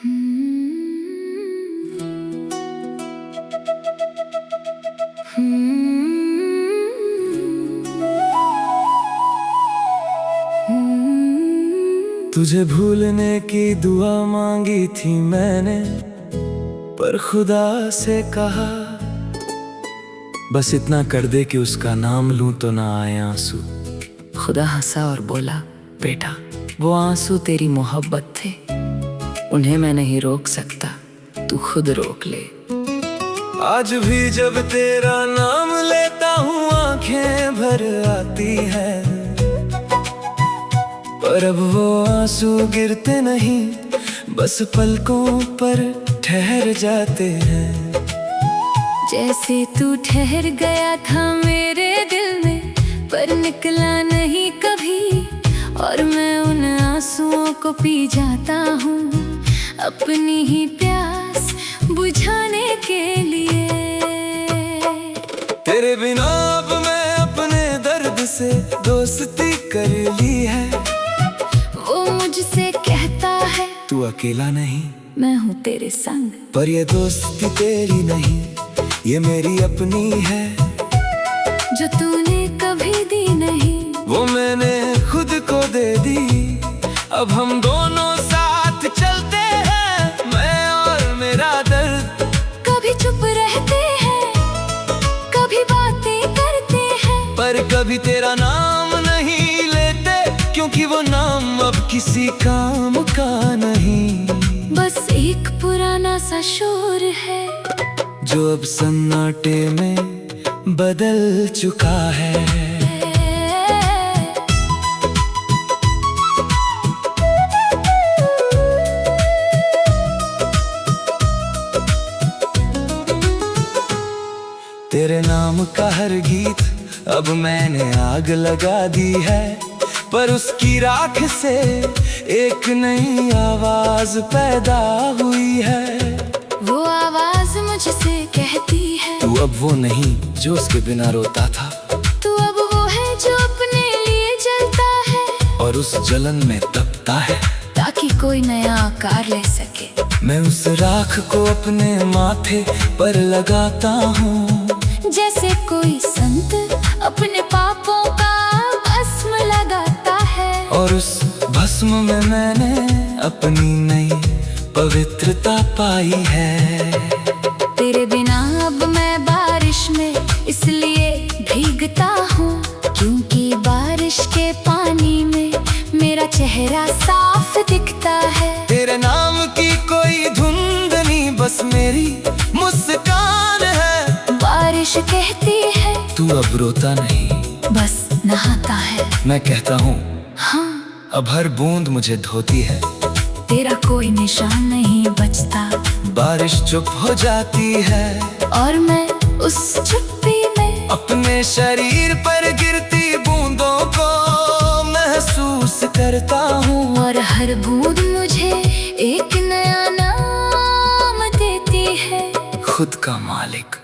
तुझे भूलने की दुआ मांगी थी मैंने, पर खुदा से कहा बस इतना कर दे कि उसका नाम लूं तो ना आए आंसू। खुदा हंसा और बोला, बेटा वो आंसू तेरी मोहब्बत थे, उन्हें मैं नहीं रोक सकता, तू खुद रोक ले। आज भी जब तेरा नाम लेता हूँ आंखें भर आती हैं, पर अब वो आंसू गिरते नहीं, बस पलकों पर ठहर जाते हैं। जैसे तू ठहर गया था मेरे दिल में, पर निकला नहीं कभी, और मैं उन आंसुओं को पी जाता हूँ अपनी ही प्यास बुझाने के लिए। तेरे बिना अब मैं अपने दर्द से दोस्ती कर ली है। वो मुझसे कहता है तू अकेला नहीं, मैं हूँ तेरे संग, पर ये दोस्ती तेरी नहीं, ये मेरी अपनी है। जो तूने कभी दी नहीं, वो मैंने खुद को दे दी। अब हम दोनों साथ चलते हैं, मैं और मेरा दर्द। कभी चुप रहते हैं, कभी बातें करते हैं, पर कभी तेरा नाम नहीं लेते, क्योंकि वो नाम अब किसी काम का नहीं। बस एक पुराना सा शोर है जो अब सन्नाटे में बदल चुका है। तेरे नाम का हर गीत अब मैंने आग लगा दी है, पर उसकी राख से एक नई आवाज पैदा हुई है। वो आवाज मुझसे कहती है, तू अब वो नहीं जो उसके बिना रोता था, तू अब वो है जो अपने लिए जलता है, और उस जलन में तपता है, ताकि कोई नया आकार ले सके। मैं उस राख को अपने माथे पर लगाता हूँ, जैसे कोई संत अपने पापों का भस्म लगाता है, और उस भस्म में मैंने अपनी नई पवित्रता पाई है। तेरे बिना अब मैं बारिश में इसलिए भीगता हूँ, क्योंकि बारिश के पानी में मेरा चेहरा साफ दिखता है। तेरे नाम की कोई धुंध नहीं, बस मेरी मुस्कान है। बारिश कहती है तू अब रोता नहीं, बस नहाता है। मैं कहता हूँ हाँ, अब हर बूंद मुझे धोती है। तेरा कोई निशान नहीं बचता, बारिश चुप हो जाती है, और मैं उस चुप्पी में अपने शरीर पर गिरती बूंदों को महसूस करता हूँ। और हर बूंद मुझे एक नया नाम देती है, खुद का मालिक।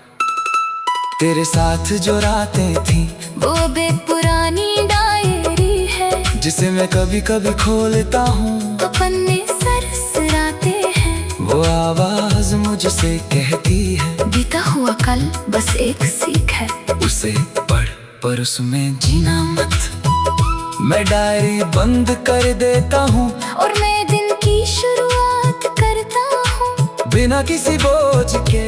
तेरे साथ जो रातें थी वो बेपुरानी डायरी है, जिसे मैं कभी कभी खोलता हूँ, तो पन्ने सरसराते हैं। वो आवाज मुझसे कहती है, बीता हुआ कल बस एक सीख है, उसे पढ़ पर उसमें जीना मत। मैं डायरी बंद कर देता हूँ, और मैं दिन की शुरुआत करता हूँ, बिना किसी बोझ के,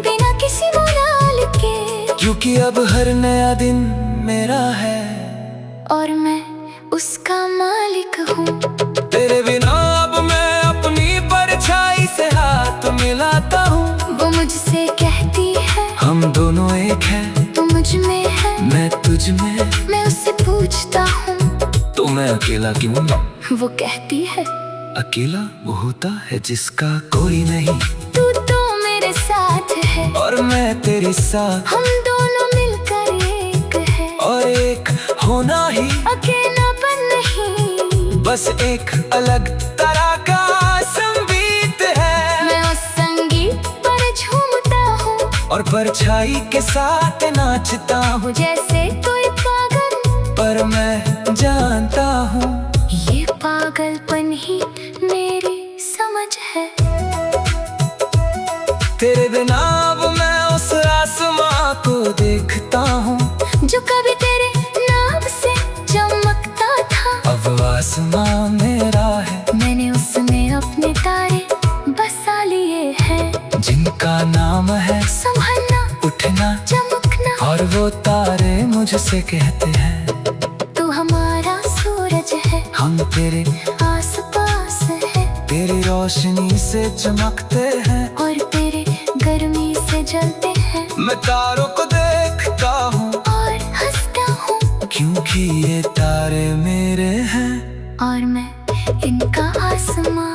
बिना किसी मोराल के, क्योंकि अब हर नया दिन मेरा है, और मैं उसका मालिक हूँ। तेरे बिना अब मैं अपनी परछाई से हाथ मिलाता हूँ। वो मुझसे कहती है, हम दोनों एक हैं, तू मुझ में है, मैं तुझ में। मैं उससे पूछता हूँ, तो मैं अकेला क्यों? वो कहती है, अकेला वो होता है जिसका कोई नहीं, तू तो मेरे साथ है, और मैं तेरे साथ। हम दोनों मिलकर एक है, और एक होना ही अकेलापन नहीं, बस एक अलग तरह का संगीत है। मैं उस संगीत पर झूमता हूँ, और परछाई के साथ नाचता हूँ, जैसे कोई पागल, पर मैं जानता हूँ ये पागलपन ही मेरी समझ है। तेरे बिना अब मैं उस आसमां को देखता हूँ जो कभी तेरे नाम से चमकता था। अब आसमां मेरा है, मैंने उसमें अपने तारे बसा लिए हैं, जिनका नाम है संभलना, उठना, चमकना। और वो तारे मुझसे कहते हैं तू हमारा सूरज है, हम तेरे आस पास है, तेरी रोशनी से चमकते हैं और तेरे गर्मी से जलते हैं। मैं तारों को देखता हूँ और हंसता हूँ, क्योंकि ये तारे मेरे हैं और मैं इनका आसमां।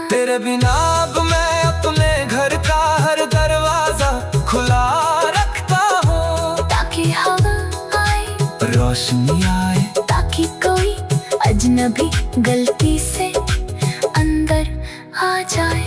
तेरे बिना अब मैं अपने घर का हर दरवाजा खुला रखता हूँ, ताकि हवा आए, रोशनी आए, ताकि कोई अजनबी गलती से अंदर आ जाए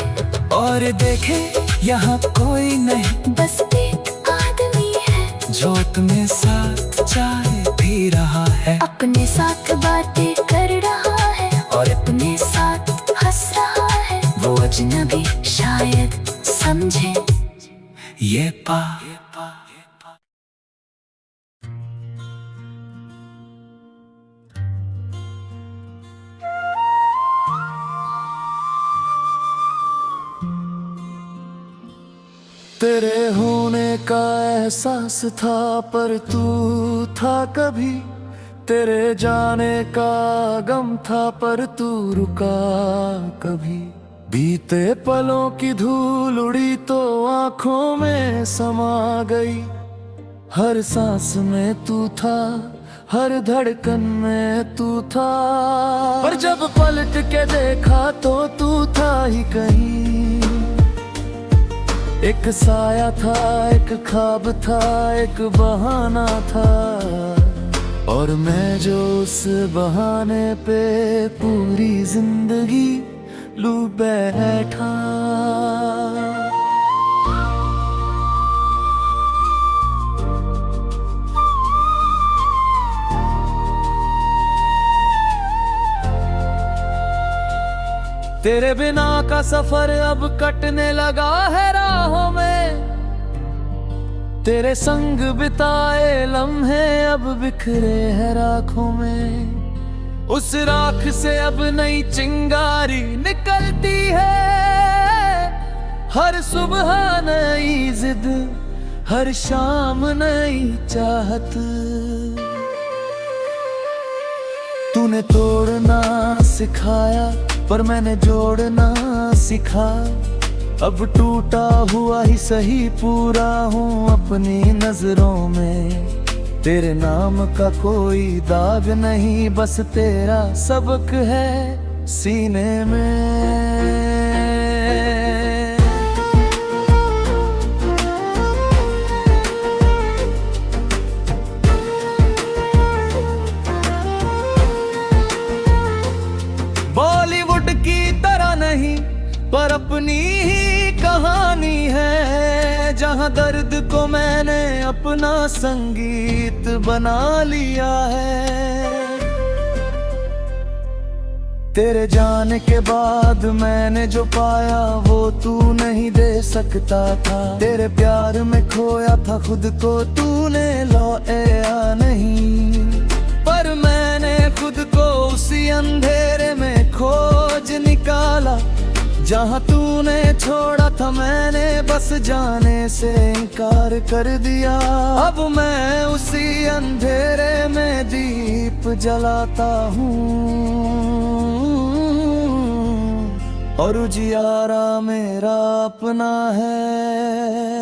और देखे यहाँ कोई नहीं, बस एक आदमी है जो तुम्हें साथ चाय पी रहा है, अपने साथ बातें कर रहा है, और अपने साथ हंस रहा है। वो अजनबी शायद समझे ये पा तेरे होने का एहसास था पर तू था कभी, तेरे जाने का गम था पर तू रुका कभी। बीते पलों की धूल उड़ी तो आंखों में समा गई, हर सांस में तू था, हर धड़कन में तू था, पर जब पलट के देखा तो तू था ही कहीं। एक साया था, एक ख्वाब था, एक बहाना था, और मैं जो उस बहाने पे पूरी जिंदगी लू बैठा। तेरे बिना का सफर अब कटने लगा है राहों में, तेरे संग बिताए लम्हे अब बिखरे हैं राखों में। उस राख से अब नई चिंगारी निकलती है, हर सुबह नई जिद, हर शाम नई चाहत। तूने तोड़ना सिखाया पर मैंने जोड़ना सीखा, अब टूटा हुआ ही सही पूरा हूँ अपनी नजरों में। तेरे नाम का कोई दाग नहीं, बस तेरा सबक है सीने में। बॉलीवुड की तरह नहीं पर अपनी ही कहानी है, जहां दर्द को मैंने अपना संगीत बना लिया है। तेरे जाने के बाद मैंने जो पाया वो तू नहीं दे सकता था, तेरे प्यार में खोया था खुद को, तूने लौटाया नहीं। पर मैंने खुद को उसी अंधेरे में खोज निकाला, जहाँ तूने छोड़ा था मैंने बस जाने से इनकार कर दिया। अब मैं उसी अंधेरे में दीप जलाता हूँ, और उजियारा मेरा अपना है।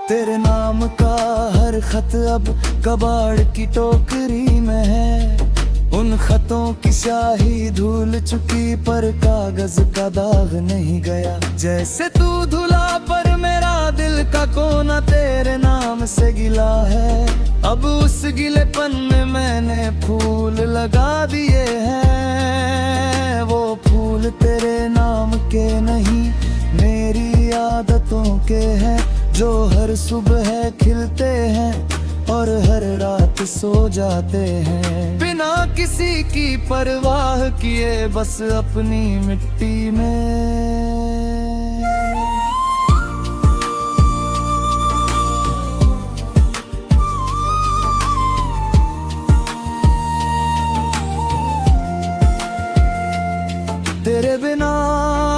तेरे नाम का हर खत अब कबाड़ की टोकरी में है, उन खतों की स्याही धुल चुकी पर कागज का दाग नहीं गया। जैसे तू धुला पर मेरा दिल का कोना तेरे नाम से गिला है, अब उस गिलेपन में मैंने फूल लगा दिए हैं। वो फूल तेरे नाम के नहीं मेरी आदतों के हैं, जो हर सुबह खिलते हैं और हर रात सो जाते हैं, बिना किसी की परवाह किए बस अपनी मिट्टी में। तेरे बिना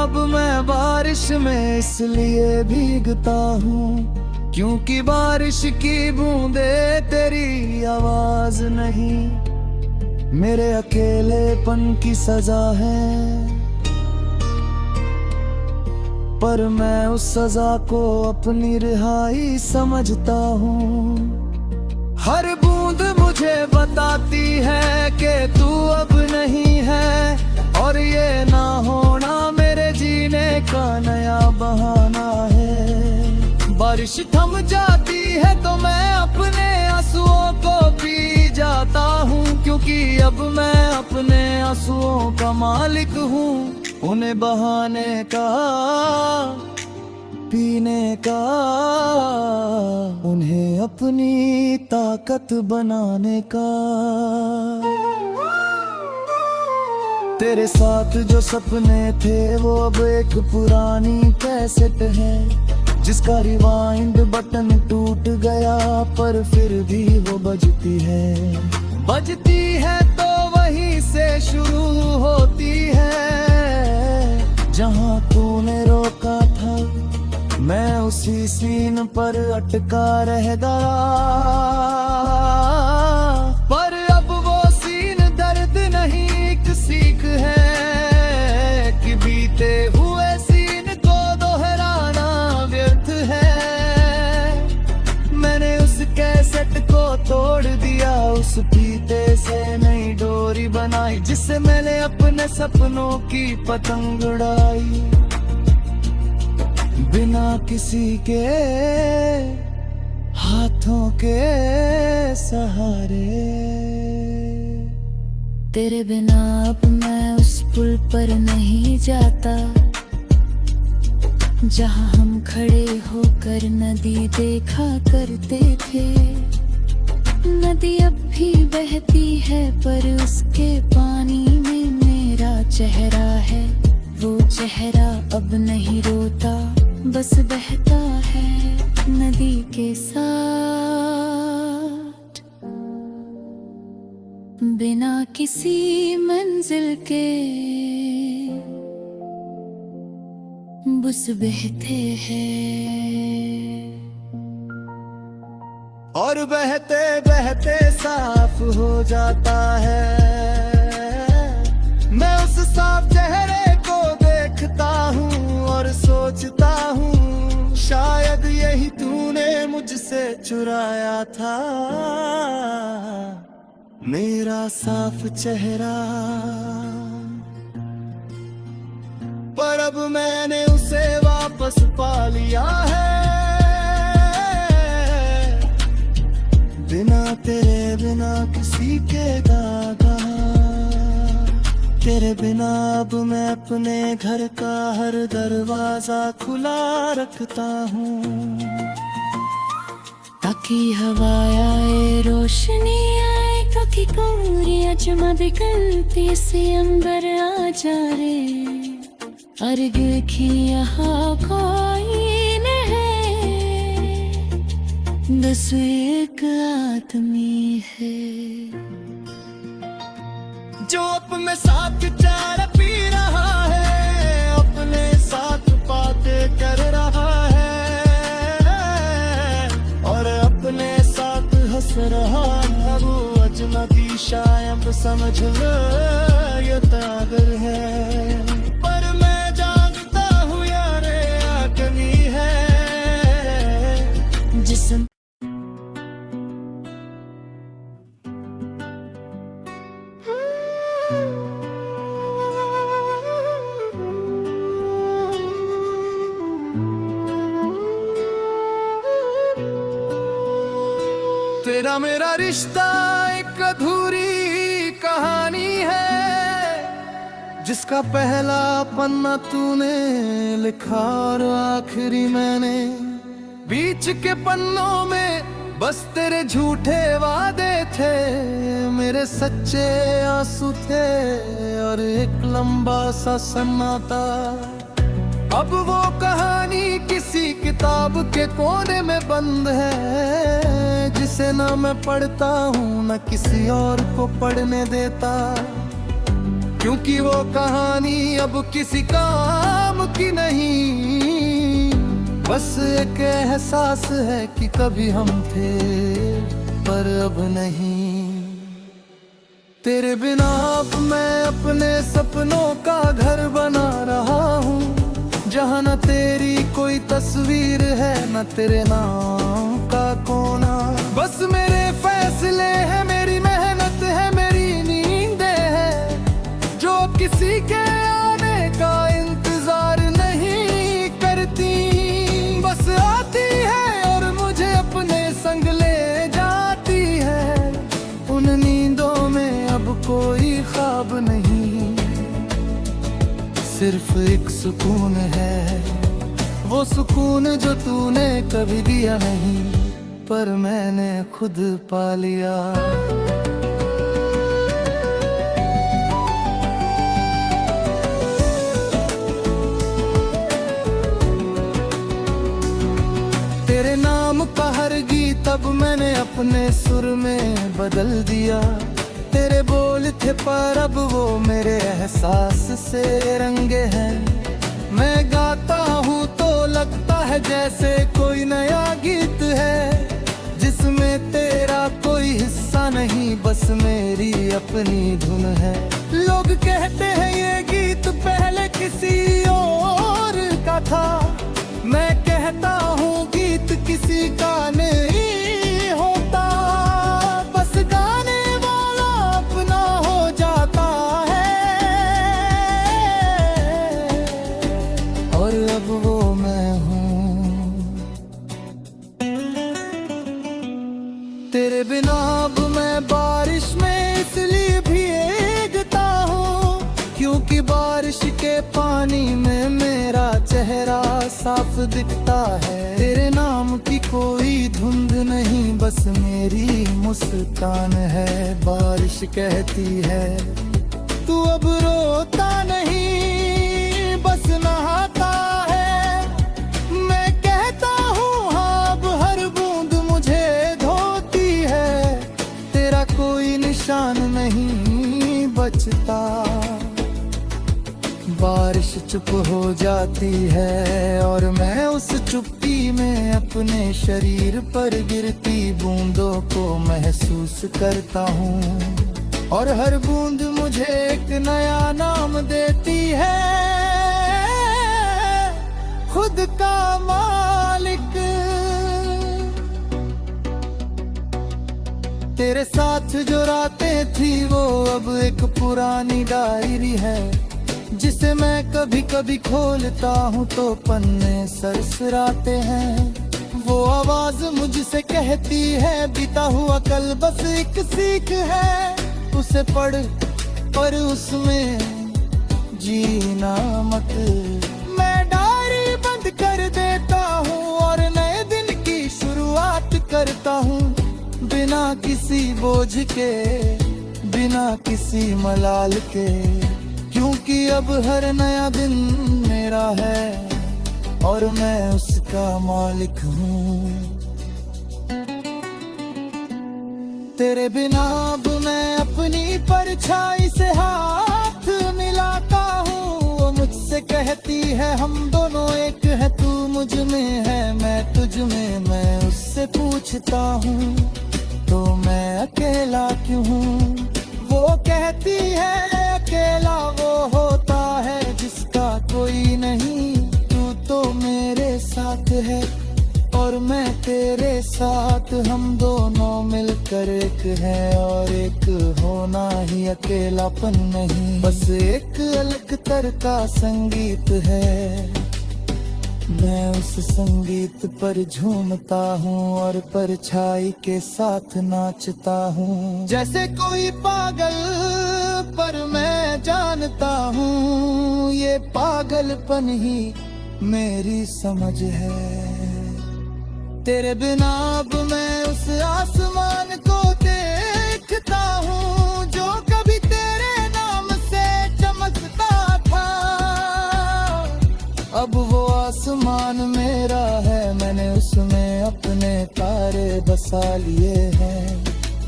अब मैं बारिश में इसलिए भीगता हूँ क्योंकि बारिश की बूंदे तेरी आवाज नहीं मेरे अकेलेपन की सजा है। पर मैं उस सजा को अपनी रिहाई समझता हूँ। हर बूंद मुझे बताती है कि तू अब नहीं है और ये ना होना मेरे जीने का नया बहाना है। बारिश थम जाती है तो मैं अपने आंसुओं को पी जाता हूँ क्योंकि अब मैं अपने आंसुओं का मालिक हूँ। उन्हें बहाने का पीने का उन्हें अपनी ताकत बनाने का। तेरे साथ जो सपने थे वो अब एक पुरानी कैसेट है जिसका रिवाइंड बटन टूट गया पर फिर भी वो बजती है तो वहीं से शुरू होती है जहां तूने रोका था। मैं उसी सीन पर अटका रह गया पर अब वो सीन दर्द नहीं एक सीख है कि बीते हुए सीन को दोहराना व्यर्थ है। मैंने उस कैसेट को तोड़ दिया, उस फीते से नई डोरी बनाई जिससे मैंने अपने सपनों की पतंग उड़ाई बिना किसी के हाथों के सहारे। तेरे बिना अब मैं उस पुल पर नहीं जाता जहां हम खड़े होकर नदी देखा करते थे। नदी अब भी बहती है पर उसके पानी में मेरा चेहरा है। वो चेहरा अब नहीं रोता, बस बहता है नदी के साथ बिना किसी मंजिल के। बस बहते हैं और बहते बहते साफ हो जाता है। मैं उस साफ चेहरे को देखता हूँ और सोचता हूँ शायद यही तूने मुझसे चुराया था, मेरा साफ चेहरा। पर अब मैंने उसे वापस पा लिया है। बिना तेरे बिना किसी के दागा, तेरे बिना अब मैं अपने घर का हर दरवाजा खुला रखता हूँ ताकि हवा आए, रोशनी आए, ताकि कमरियाँ चमकती से अंबर आ जा रे। अर्ग की यहाँ कोई नहीं, बस एक आदमी है जो अपने साथ चाय पी रहा है, अपने साथ बातें कर रहा है और अपने साथ हंस रहा है। वो अजनबी शायद समझ लो ये तागर है, पर मैं जानता हूँ यार आकनी है जिसम। तेरा मेरा रिश्ता एक अधूरी कहानी है जिसका पहला पन्ना तूने लिखा और आखिरी मैंने। बीच के पन्नों में बस तेरे झूठे वादे थे, मेरे सच्चे आंसू थे और एक लंबा सा सन्नाटा। अब वो कहानी किसी किताब के कोने में बंद है जिसे ना मैं पढ़ता हूँ ना किसी और को पढ़ने देता। क्योंकि वो कहानी अब किसी काम की नहीं, बस एक एहसास है कि कभी हम थे पर अब नहीं। तेरे बिना अब मैं अपने सपनों का घर बना रहा हूँ, जहाँ न तेरी कोई तस्वीर है न तेरे नाम का कोना। बस मेरे फैसले हैं, मेरी मेहनत है, मेरी नींदें हैं, जो किसी के आने का इंतजार नहीं करती। बस आती है और मुझे अपने संग ले जाती है। उन नींदों में अब कोई ख्वाब नहीं, सिर्फ एक सुकून है, वो सुकून जो तूने कभी दिया नहीं, पर मैंने खुद पा लिया। तेरे नाम का हर गीत अब मैंने अपने सुर में बदल दिया। तेरे बोल थे पर अब वो मेरे एहसास से रंगे हैं। मैं गाता हूँ तो लगता है जैसे कोई नया गीत है, जिसमें तेरा कोई हिस्सा नहीं, बस मेरी अपनी धुन है। लोग कहते हैं ये गीत पहले किसी और का था, मैं कहता हूँ गीत किसी का नहीं होता, बस गाने वाला अपना हो जाता है। और अब वो मैं हूँ, तेरे बिना अब मैं बारिश में इसलिए भीगता हूँ, क्योंकि बारिश के पानी में मेरा चेहरा साफ दिखता है। तेरे नाम की कोई धुंध नहीं, बस मेरी मुस्कान है। बारिश कहती है तू अब रोता नहीं, बस नहाता है। मैं कहता हूँ हाँ, अब हर बूंद मुझे धोती है। तेरा कोई निशान नहीं बचता, बारिश चुप हो जाती है और मैं उस चुप्पी में अपने शरीर पर गिरती बूंदों को महसूस करता हूँ। और हर बूंद मुझे एक नया नाम देती है, खुद का मालिक। तेरे साथ जो रातें थी वो अब एक पुरानी डायरी है, जिसे मैं कभी कभी खोलता हूँ तो पन्ने सरसराते हैं। वो आवाज मुझसे कहती है बीता हुआ कल बस एक सीख है, उसे पढ़ पर उसमें जीना मत। मैं डायरी बंद कर देता हूँ और नए दिन की शुरुआत करता हूँ, बिना किसी बोझ के, बिना किसी मलाल के, क्योंकि अब हर नया दिन मेरा है और मैं उसका मालिक हूँ। तेरे बिना अब मैं अपनी परछाई से हाथ मिलाता हूँ। वो मुझसे कहती है हम दोनों एक है, तू मुझ में है मैं तुझ में। मैं उससे पूछता हूँ तो मैं अकेला क्यों हूँ? वो कहती है अकेला वो होता है जिसका कोई नहीं। तू तो मेरे साथ है और मैं तेरे साथ, हम दोनों मिलकर एक है और एक होना ही अकेलापन नहीं, बस एक अलग तरह का संगीत है। मैं उस संगीत पर झूमता हूँ और परछाई के साथ नाचता हूँ। जैसे कोई पागल पर मैं जानता हूँ ये पागलपन ही मेरी समझ है। तेरे बिना अब मैं उस आसमान को देखता हूँ जो कभी तेरे नाम से चमकता था। अब वो आसमान मेरा है, मैंने उसमें अपने तारे बसा लिए हैं,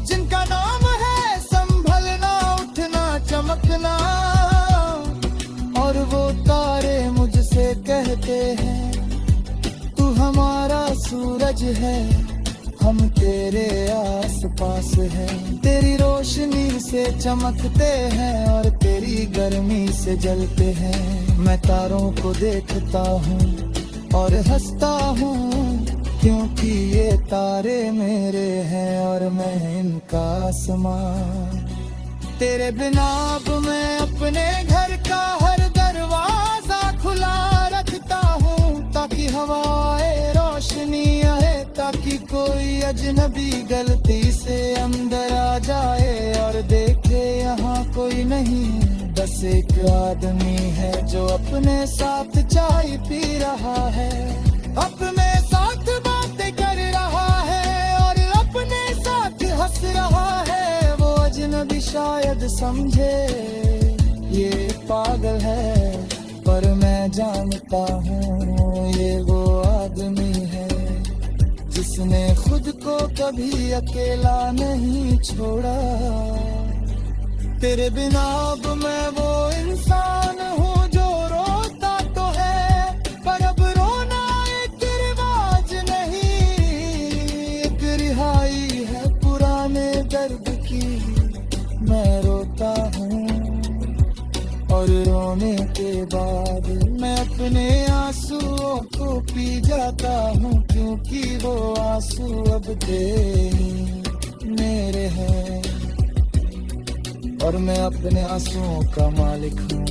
जिनका नाम है संभलना, उठना, चमकना। कहते हैं तू हमारा सूरज है, हम तेरे आस पास हैं। तेरी रोशनी से चमकते हैं और तेरी गर्मी से जलते हैं। मैं तारों को देखता हूँ और हंसता हूँ, क्योंकि ये तारे मेरे हैं और मैं इनका आसमान। तेरे बिना अब मैं अपने घर का हर दरवाजा खुला रखता हूँ, ताकि हवाए रोशनी आए, ताकि कोई अजनबी गलती से अंदर आ जाए और देखे यहाँ कोई नहीं, बस एक आदमी है जो अपने साथ चाय पी रहा है, अपने साथ बातें कर रहा है और अपने साथ हंस रहा है। वो अजनबी शायद समझे ये पागल है, पर मैं जानता हूँ ये वो आदमी है जिसने खुद को कभी अकेला नहीं छोड़ा। तेरे बिना अब मैं वो इंसान हूँ जो रोता तो है, पर अब रोना एक रिवाज नहीं, एक रिहाई है पुराने दर्द की। मैं रोता हूँ और रोने के बाद मैं अपने आंसुओं को पी जाता हूँ, क्योंकि वो आंसू अब तेरे मेरे हैं और मैं अपने आंसुओं का मालिक हूँ।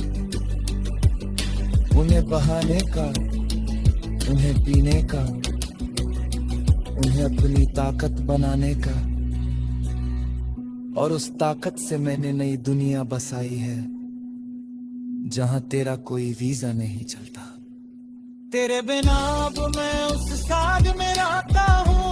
उन्हें बहाने का, उन्हें पीने का, उन्हें अपनी ताकत बनाने का, और उस ताकत से मैंने नई दुनिया बसाई है जहां तेरा कोई वीजा नहीं चलता। तेरे बिना अब मैं उस साथ में रहता हूँ